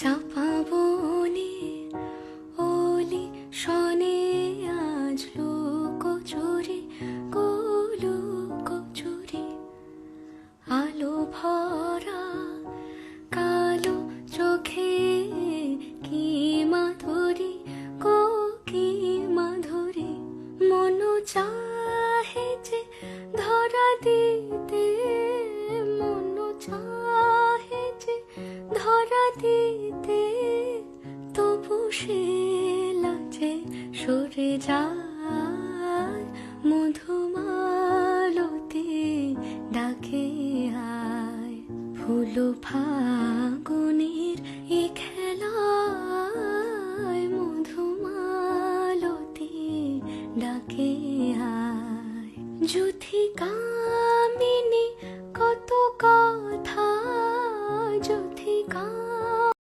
চাপা বনে ওলি শনে আজ লুকোচুরি লুকোচুরি আলো ভরা কালো চোখে কি মাধুরী কি মাধুরী মন চাহে যে ধরা দিতে মন চাহে যে ধরা দিতে তবু সে লাজে সরে যায় মধুমালতি ডাকে আয় ফুল ফাগুনের এ খেলা